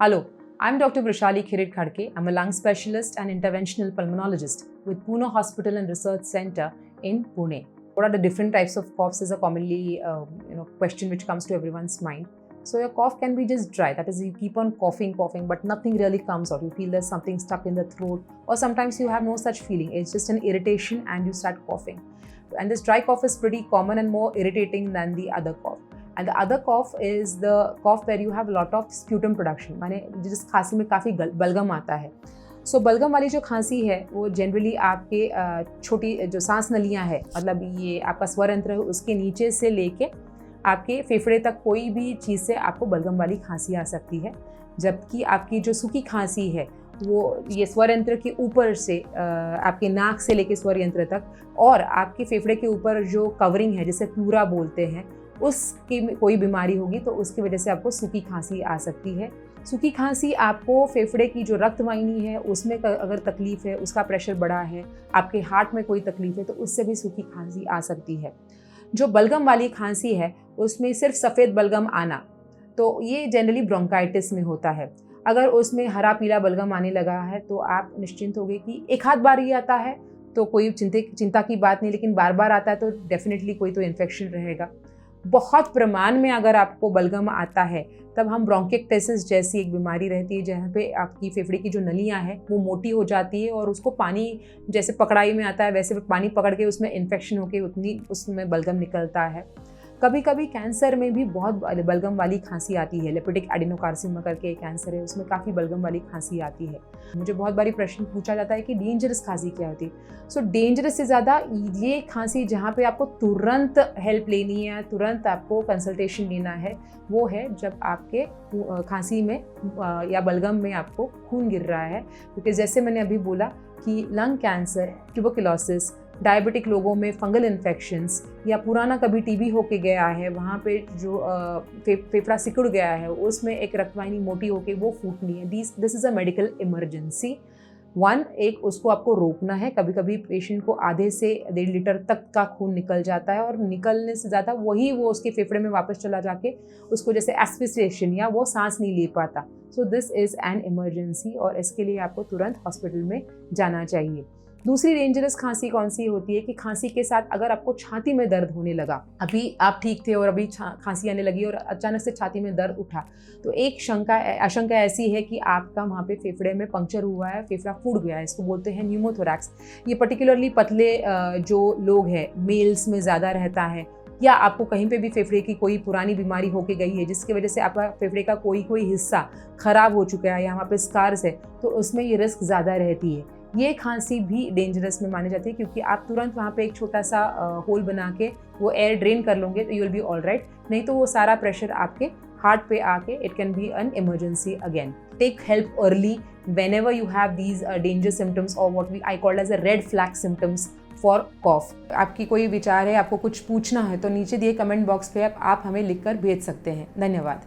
Hello, I'm Dr. Vrishali Kirit Khadke. I'm a lung specialist and interventional pulmonologist with Pune Hospital and Research Center in Pune. What are the different types of coughs is a commonly question which comes to everyone's mind. So your cough can be just dry, that is you keep on coughing, but nothing really comes out. You feel there's something stuck in the throat, or sometimes you have no such feeling. It's just an irritation and you start coughing. And this dry cough is pretty common and more irritating than the other cough. And the other cough is the cough where you have a lot of sputum production, माने जिस खांसी में काफ़ी बलगम आता है. सो बलगम वाली जो खांसी है वो जनरली आपके छोटी जो सांस नलियाँ है, मतलब ये आपका स्वर यंत्र है, उसके नीचे से लेके आपके फेफड़े तक कोई भी चीज़ से आपको बलगम वाली खांसी आ सकती है. जबकि आपकी जो सूखी खांसी है वो ये स्वर यंत्र के ऊपर से आपके नाक से लेके स्वर यंत्र तक और आपके फेफड़े के ऊपर जो कवरिंग है जिसे प्लूरा बोलते हैं, उसकी कोई बीमारी होगी तो उसकी वजह से आपको सूखी खांसी आ सकती है. सूखी खांसी आपको फेफड़े की जो रक्तवाहिनी है उसमें अगर तकलीफ़ है, उसका प्रेशर बढ़ा है, आपके हार्ट में कोई तकलीफ़ है तो उससे भी सूखी खांसी आ सकती है. जो बलगम वाली खांसी है उसमें सिर्फ सफ़ेद बलगम आना, तो ये जनरली ब्रोंकाइटिस में होता है. अगर उसमें हरा पीला बलगम आने लगा है तो आप निश्चिंत होंगे कि एक आध बार ही आता है तो कोई चिंता की बात नहीं, लेकिन बार बार आता है तो डेफिनेटली कोई तो इन्फेक्शन रहेगा. बहुत प्रमाण में अगर आपको बलगम आता है तब हम ब्रोंकिक्टेसिस जैसी एक बीमारी रहती है जहाँ पे आपकी फेफड़े की जो नलियाँ हैं वो मोटी हो जाती है और उसको पानी जैसे पकड़ाई में आता है वैसे पानी पकड़ के उसमें इन्फेक्शन होके उतनी उसमें बलगम निकलता है. कभी कभी कैंसर में भी बहुत बलगम वाली खांसी आती है. लिपिडिक एडिनोकार्सिनोमा करके एक कैंसर है, उसमें काफ़ी बलगम वाली खांसी आती है. मुझे बहुत बारी प्रश्न पूछा जाता है कि डेंजरस खांसी क्या होती है. सो डेंजरस से ज़्यादा ये खांसी जहाँ पे आपको तुरंत हेल्प लेनी है, तुरंत आपको कंसल्टेशन लेना है, वो है जब आपके खांसी में या बलगम में आपको खून गिर रहा है. क्योंकि जैसे मैंने अभी बोला कि लंग कैंसर, ट्यूबरकुलोसिस, डायबिटिक लोगों में फंगल इन्फेक्शंस या पुराना कभी टीबी होके गया है, वहाँ पे जो फेफड़ा सिकुड़ गया है उसमें एक रक्तवाहिनी मोटी होके वो फूटनी है. This is a medical emergency. एक उसको आपको रोकना है. कभी कभी पेशेंट को आधे से 1.5 लीटर तक का खून निकल जाता है और निकलने से ज़्यादा वही वो उसके फेफड़े में वापस चला जाके उसको जैसे एस्फिक्सिएशन या वो सांस नहीं ले पाता. So this is an emergency और इसके लिए आपको तुरंत हॉस्पिटल में जाना चाहिए. दूसरी डेंजरस खांसी कौन सी होती है कि खांसी के साथ अगर आपको छाती में दर्द होने लगा, अभी आप ठीक थे और अभी खांसी आने लगी और अचानक से छाती में दर्द उठा, तो एक आशंका ऐसी है कि आपका वहाँ पे फेफड़े में पंक्चर हुआ है, फेफड़ा फूट गया है. इसको बोलते हैं न्यूमोथोरैक्स. ये पर्टिकुलरली पतले जो लोग हैं, मेल्स में ज़्यादा रहता है, या आपको कहीं पे भी फेफड़े की कोई पुरानी बीमारी होके गई है जिसकी वजह से आपका फेफड़े का कोई हिस्सा ख़राब हो चुका है या वहाँ पे स्कार्स है, तो उसमें ये रिस्क ज़्यादा रहती है. ये खांसी भी डेंजरस में मानी जाती है क्योंकि आप तुरंत वहाँ पे एक छोटा सा होल बना के वो एयर ड्रेन कर लोगे तो you will be all right. नहीं तो वो सारा प्रेशर आपके हार्ट पे आके it can be an emergency again. Take help early whenever you have these danger symptoms or what I call as a red flag symptoms for cough. आपकी कोई विचार है, आपको कुछ पूछना है तो नीचे दिए कमेंट बॉक्स पे आप हमें लिखकर भेज सकते हैं. धन्यवाद.